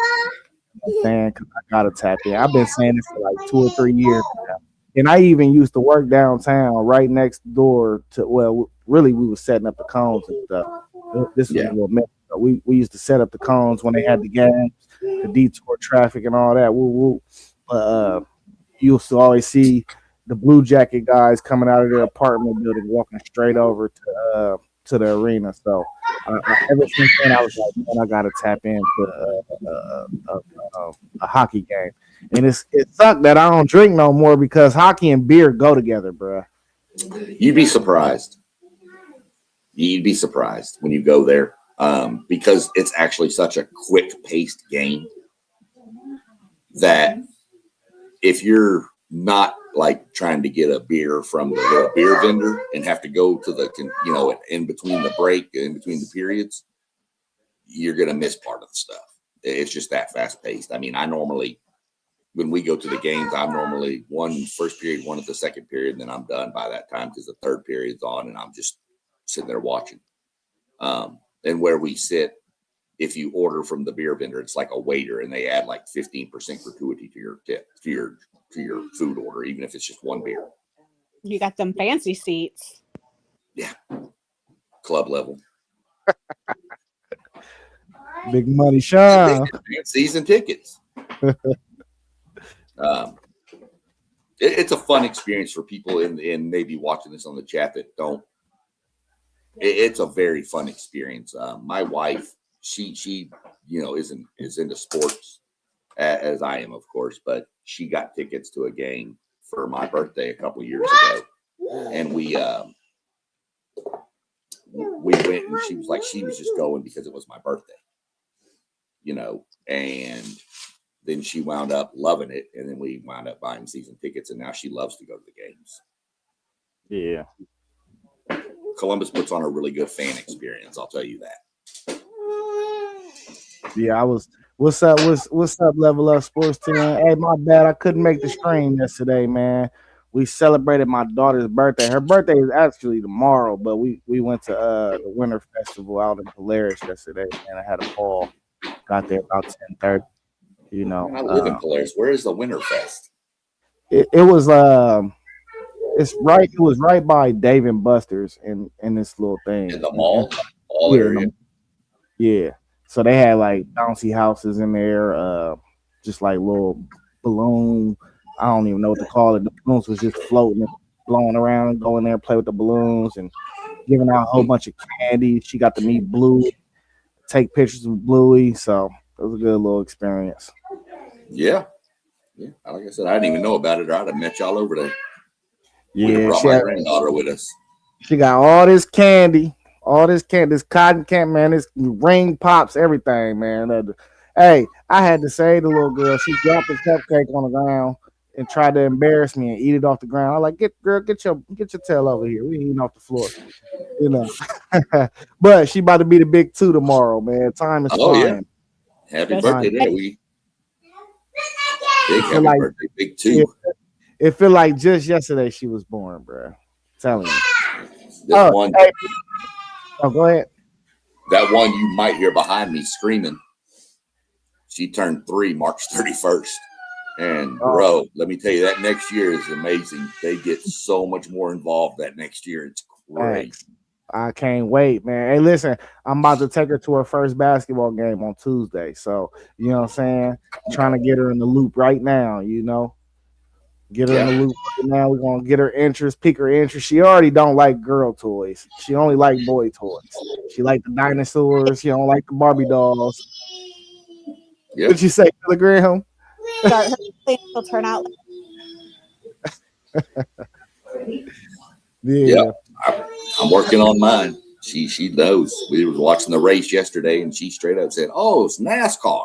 Saying because I gotta tap in. I've been saying this for like 2 or 3 years now. And I even used to work downtown right next door to really we were setting up the cones and stuff. This was a Yeah. little mess. We used to set up the cones when they had the games, the detour traffic and all that. Woo woo. But you used to always see the blue jacket guys coming out of their apartment building walking straight over to the arena. So ever since then, I was like, man, I gotta tap into a hockey game. And it sucked that I don't drink no more because hockey and beer go together, bro. You'd be surprised. You'd be surprised when you go there because it's actually such a quick-paced game that if you're not like trying to get a beer from the little beer vendor and have to go to the in between the break, in between the periods, you're gonna miss part of the stuff. It's just that fast-paced. I mean, when we go to the games, I'm normally one first period, one at the second period, and then I'm done by that time because the third period's on and I'm just sitting there watching. And where we sit, if you order from the beer vendor, it's like a waiter and they add like 15% gratuity to your tip, to your food order, even if it's just one beer. you got them fancy seats. Yeah. Club level. Big money, Sean. Season tickets. It's a fun experience for people in maybe watching this on the chat that don't. It's a very fun experience. My wife, she is into sports as I am, of course, but she got tickets to a game for my birthday a couple years ago, and we went, and she was just going because it was my birthday, and then she wound up loving it, and then we wound up buying season tickets, and now she loves to go to the games. Yeah. Columbus puts on a really good fan experience, I'll tell you that. Yeah, what's up? What's up, Level Up Sports Team? Hey, my bad. I couldn't make the stream yesterday, man. We celebrated my daughter's birthday. Her birthday is actually tomorrow, but we went to the Winter Festival out in Polaris yesterday, and I had a ball. Got there about 10:30. I live in Polaris. Where is the Winter Fest? It was it was right by Dave and Buster's in this little thing. In the mall? Yeah, yeah. So they had like bouncy houses in there, just like little balloon. I don't even know what to call it. The balloons was just floating and blowing around, go in there, play with the balloons and giving out a whole bunch of candy. She got to meet Bluey, take pictures with Bluey. So it was a good little experience. Yeah. Yeah. Like I said, I didn't even know about it, or I'd have met y'all over there. Yeah, brought my granddaughter with us. She got all this candy, this cotton candy, man, this ring pops, everything, man. Hey, I had to say the little girl, she dropped a cupcake on the ground and tried to embarrass me and eat it off the ground. I'm like, get your tail over here. We eating off the floor. But she about to be the big two tomorrow, man. Time is flying. Yeah. Happy birthday to we. Happy birthday, big two. It feel like just yesterday she was born, bro. Telling you. Go ahead. That one you might hear behind me screaming. She turned 3 March 31st. And bro, let me tell you, that next year is amazing. They get so much more involved that next year. It's great. I can't wait, man. Hey, listen, I'm about to take her to her first basketball game on Tuesday. So, you know what I'm saying? Trying to get her in the loop right now, Get her in the loop right now. We're gonna get her interest, pique her interest. She already don't like girl toys. She only like boy toys. She like the dinosaurs. She don't like the Barbie dolls. Yep. What you say, Telegram? Start her thing, she'll turn out. Yeah. Yep. I'm working on mine. She knows. We were watching the race yesterday, and she straight up said, "Oh, it's NASCAR."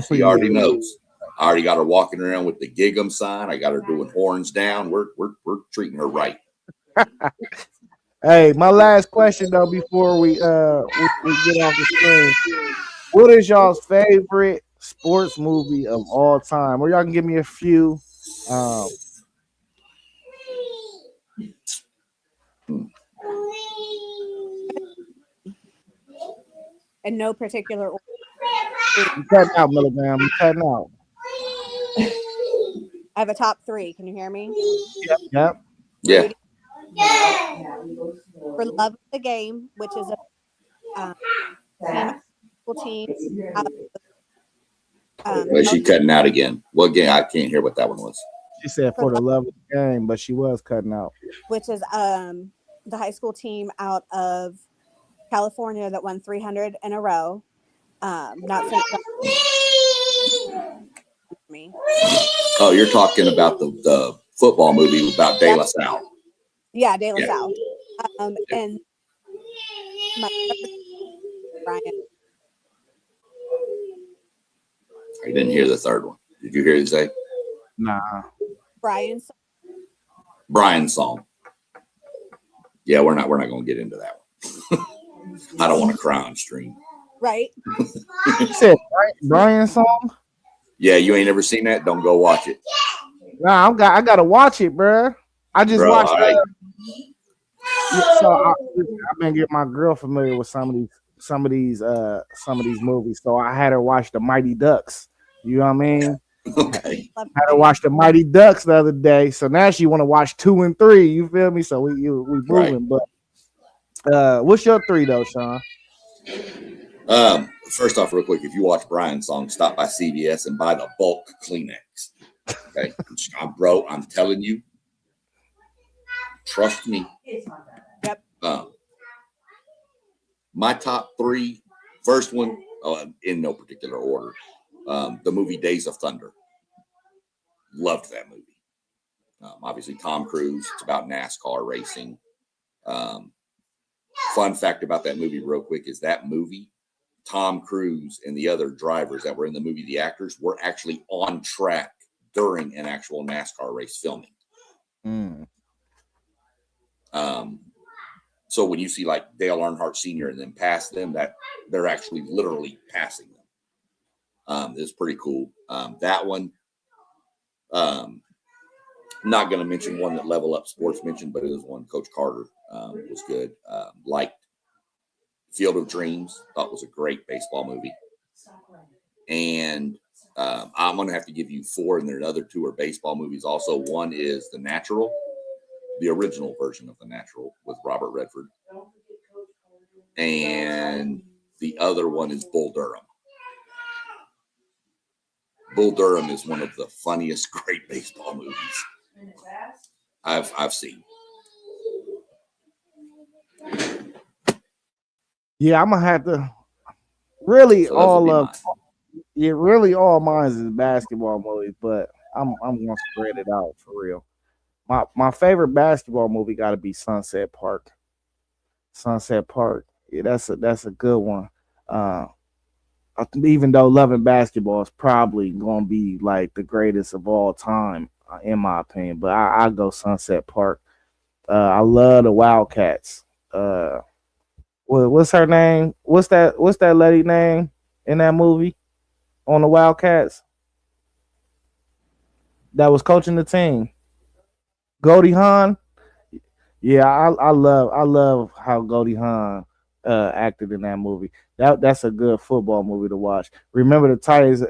She already knows. I already got her walking around with the Gig'em sign. I got her doing horns down. We're treating her right. Hey, my last question though before we get off the screen. What is y'all's favorite sports movie of all time? Or y'all can give me a few. In no particular order. You cutting out, Milligram. You cutting out. I have a top 3. Can you hear me? Yep. Yeah. For Love of the Game, which is a team out of, But she cutting out again. Well, again, I can't hear what that one was. She said for the love of the game, but she was cutting out. which is the high school team out of California that won 300 in a row. Not me. Oh, you're talking about the football movie about De La Salle. Yeah, De La Yeah. Salle. And my Brian. I didn't hear the third one. Did you hear it say? Nah. Brian's Brian's song. Yeah, we're not going to get into that one. I don't want to cry on stream. right. You said Brian's song? Yeah, you ain't never seen that? Don't go watch it. Nah, I gotta watch it, bro. I just Bro, watched all right. so I've been getting my girl familiar with some of these movies. So I had her watch the Mighty Ducks. You know what I mean? Okay. Had her watch the Mighty Ducks the other day. So now she want to watch 2 and 3. You feel me? So we moving. Right. But what's your 3 though, Sean? First off, real quick, if you watch Brian's song, stop by CVS and buy the bulk Kleenex. Okay, bro, I'm telling you, trust me. Yep. My top 3, first one, in no particular order, the movie Days of Thunder. Loved that movie. Obviously, Tom Cruise. It's about NASCAR racing. Fun fact about that movie, real quick, is that movie, Tom Cruise and the other drivers that were in the movie, the actors, were actually on track during an actual NASCAR race filming. So when you see like Dale Earnhardt Sr. and then pass them, that they're actually literally passing them. It's pretty cool. That one, not going to mention one that Level Up Sports mentioned, but it was one Coach Carter was good. Liked Field of Dreams, thought was a great baseball movie. And I'm going to have to give you 4, and the other 2 are baseball movies also. One is The Natural, the original version of The Natural with Robert Redford. And the other one is Bull Durham. Bull Durham is one of the funniest, great baseball movies I've seen. Yeah, I'm gonna have to really So those would be mine. all mine is basketball movies, but I'm gonna spread it out for real. My favorite basketball movie got to be Sunset Park. Sunset Park, yeah, that's a good one. Even though Loving Basketball is probably gonna be like the greatest of all time, in my opinion, but I go Sunset Park. I love the Wildcats. What's her name? What's that lady name in that movie on the Wildcats that was coaching the team? Goldie Hawn. Yeah, I love how Goldie Hawn acted in that movie. That's a good football movie to watch. Remember the Titans,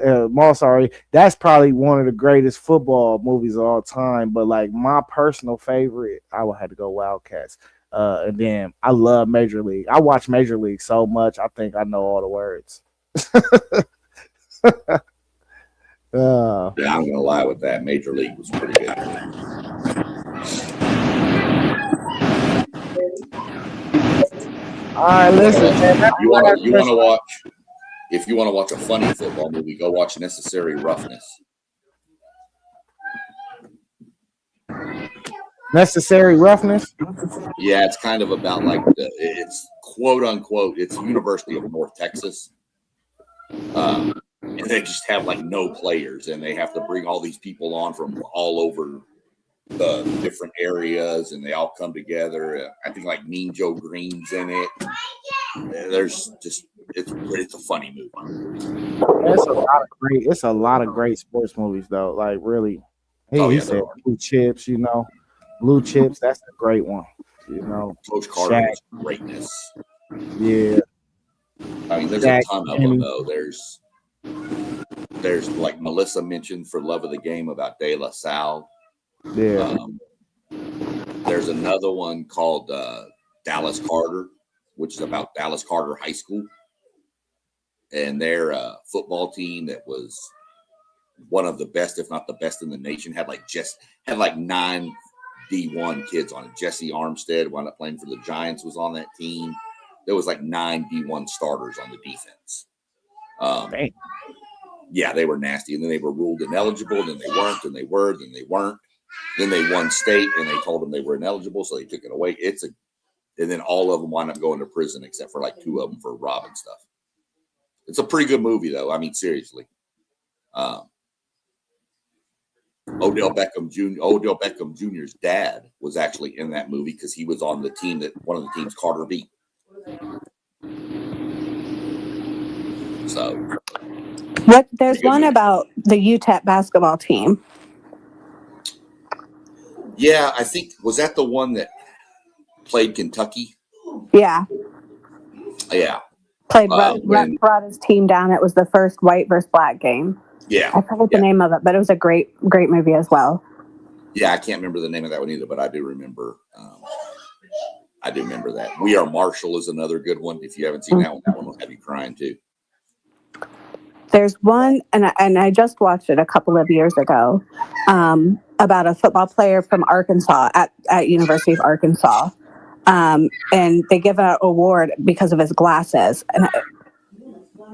sorry, that's probably one of the greatest football movies of all time. But like my personal favorite, I would have to go Wildcats. And then I love Major League. I watch Major League so much, I think I know all the words. Yeah, I'm gonna lie with that. Major League was pretty good. All right, listen, man. You want to watch? If you want to watch a funny football movie, go watch Necessary Roughness. Necessary Roughness. Yeah, it's kind of about like it's quote unquote, it's University of North Texas. And they just have like no players, and they have to bring all these people on from all over the different areas, and they all come together. I think like Mean Joe Green's in it. There's just it's a funny movie. It's a lot of great sports movies though. Like really, he said Blue Chips. Blue Chips. That's a great one. Coach Carter's greatness. Yeah. I mean, there's a ton of them though. There's like Melissa mentioned for Love of the Game about De La Salle. Yeah. There's another one called Dallas Carter, which is about Dallas Carter High School and their football team that was one of the best, if not the best in the nation. Had like 9 D1 kids on it. Jesse Armstead wound up playing for the Giants, was on that team. There was like 9 D1 starters on the defense. Yeah, they were nasty. And then they were ruled ineligible. Then they weren't. And they were. Then they weren't. Then they won state, and they told them they were ineligible, so they took it away. And then all of them wound up going to prison, except for like 2 of them for robbing stuff. It's a pretty good movie, though. I mean, seriously. Odell Beckham Jr.'s dad was actually in that movie because he was on the team one of the teams Carter beat. So, there's one about the UTEP basketball team. Yeah, I think was that the one that played Kentucky? Yeah. Yeah. Played brought his team down. It was the first white versus black game. Yeah. I forget the name of it, but it was a great movie as well. Yeah, I can't remember the name of that one either, but I do remember. I do remember that. We Are Marshall is another good one. If you haven't seen that one will have you crying too. There's one, and I just watched it a couple of years ago, about a football player from Arkansas at University of Arkansas, and they give an award because of his glasses. And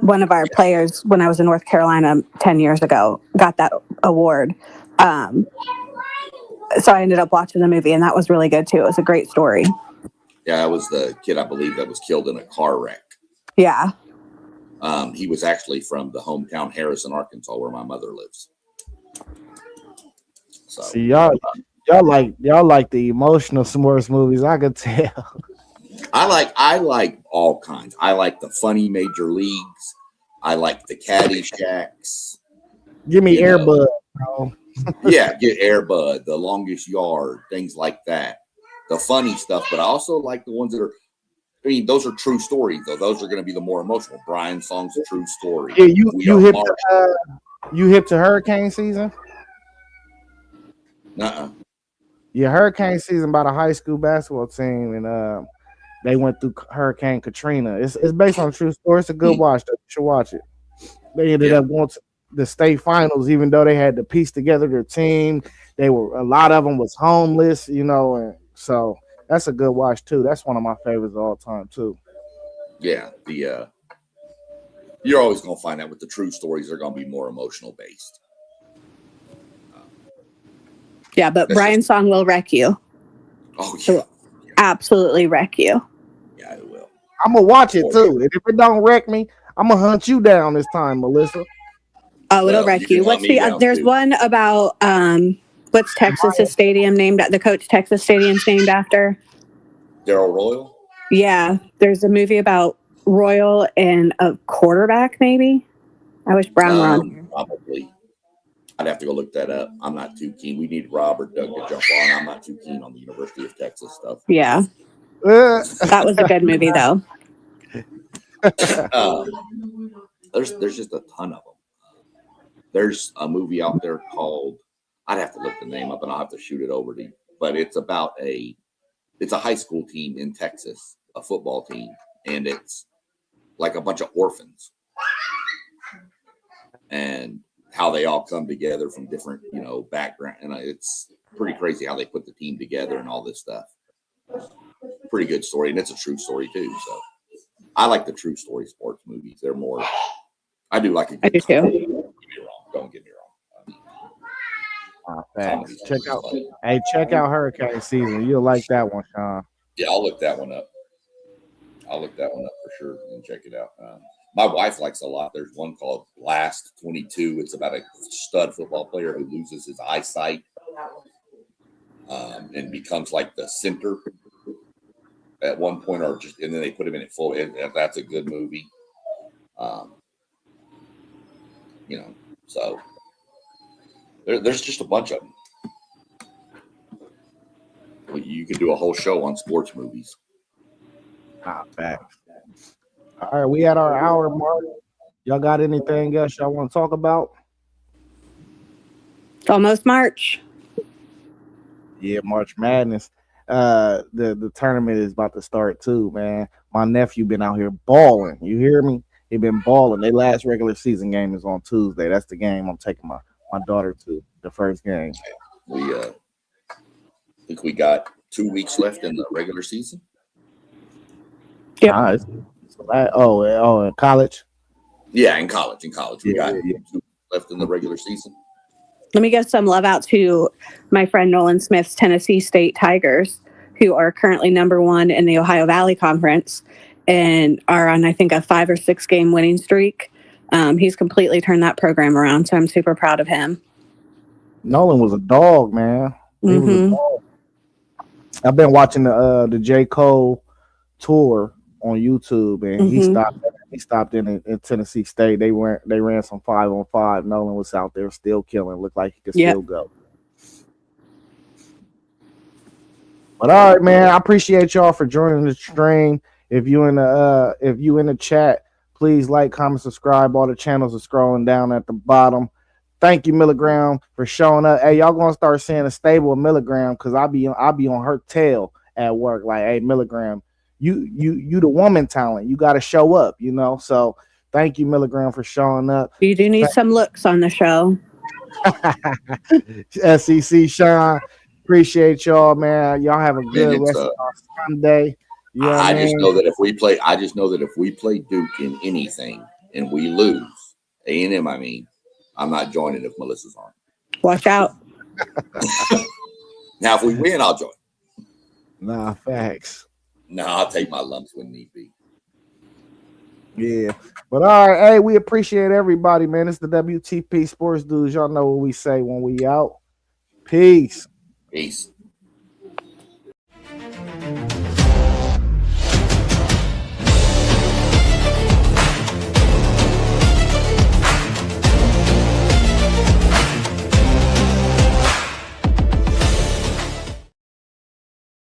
one of our players, when I was in North Carolina 10 years ago, got that award. So I ended up watching the movie, and that was really good too. It was a great story. Yeah, that was the kid, I believe, that was killed in a car wreck. Yeah. He was actually from the hometown Harrison, Arkansas, where my mother lives. So, see, y'all like the emotional sports movies. I could tell. I like all kinds. I like the funny major leagues. I like the Caddyshack. Give me Air Bud, bro. Yeah, get Air Bud, The Longest Yard, things like that. The funny stuff, but I also like the ones that are. I mean, those are true stories, though. Those are going to be the more emotional. Brian's song's a true story. Yeah, you hip to hurricane season? Nuh-uh. Yeah, hurricane season about a high school basketball team, and they went through Hurricane Katrina. It's based on a true story. It's a good watch. You should watch it. They ended up going to the state finals, even though they had to piece together their team. A lot of them was homeless, and so that's a good watch too. That's one of my favorites of all time too. Yeah, you're always going to find out with the true stories are going to be more emotional based. Yeah, but Brian's song will wreck you. Oh yeah, absolutely wreck you. Yeah, it will. I'm gonna watch it too, and if it don't wreck me, I'm gonna hunt you down this time, Melissa. Oh, it'll wreck you. What's there's one about what's Texas's stadium named? The coach Texas Stadium's named after Darrell Royal. Yeah, there's a movie about Royal and a quarterback. Maybe I wish Brown were on here. Probably. I'd have to go look that up. I'm not too keen. We need Rob or Doug to jump on. I'm not too keen on the University of Texas stuff. Yeah, that was a good movie though. There's just a ton of them. There's a movie out there called, I'd have to look the name up and I'll have to shoot it over to you. But it's about it's a high school team in Texas, a football team, and it's like a bunch of orphans. And how they all come together from different, background. And it's pretty crazy how they put the team together and all this stuff. Pretty good story. And it's a true story too. So I like the true story sports movies. They're more, I do like a good I do too. Don't get me wrong. Don't get me wrong. Thanks. Check out Hurricane Season. You'll like that one, Sean. Yeah, I'll look that one up. For sure and check it out. My wife likes a lot. There's one called Last 22. It's about a stud football player who loses his eyesight and becomes like the center at one point, and then they put him in it full. That's a good movie. So there's just a bunch of them. You could do a whole show on sports movies. Facts. All right, we at our hour mark. Y'all got anything else y'all want to talk about? It's almost March. Yeah, March Madness. The tournament is about to start too, man. My nephew been out here balling. You hear me? He been balling. Their last regular season game is on Tuesday. That's the game I'm taking my daughter to. The first game. We think we got 2 weeks left in the regular season. Yep. Nice. In college. Yeah, in college. We got 2 weeks left in the regular season. Let me give some love out to my friend Nolan Smith's Tennessee State Tigers, who are currently number 1 in the Ohio Valley Conference and are on, I think, a 5 or 6 game winning streak. He's completely turned that program around, so I'm super proud of him. Nolan was a dog, man. He was a dog. I've been watching the J. Cole tour on YouTube, and he stopped in Tennessee State. They ran some 5-on-5. Nolan was out there still killing. Looked like he could still go. But all right, man. I appreciate y'all for joining the stream. If you in the chat, please like, comment, subscribe. All the channels are scrolling down at the bottom. Thank you, Milligram, for showing up. Hey, y'all gonna start seeing a stable of Milligram because I'll be on her tail at work. Like, hey, Milligram, you the woman talent. You got to show up, So thank you, Milligram, for showing up. You do need some looks on the show. SEC Sean, appreciate y'all, man. Y'all have a good rest of Sunday. I just know that if we play Duke in anything and we lose, A&M, I'm not joining if Melissa's on. Watch out. Now, if we win, I'll join. Nah, facts. No, I'll take my lumps when need be. Yeah. But all right, hey, we appreciate everybody, man. It's the WTP Sports Dudes. Y'all know what we say when we out. Peace. Peace.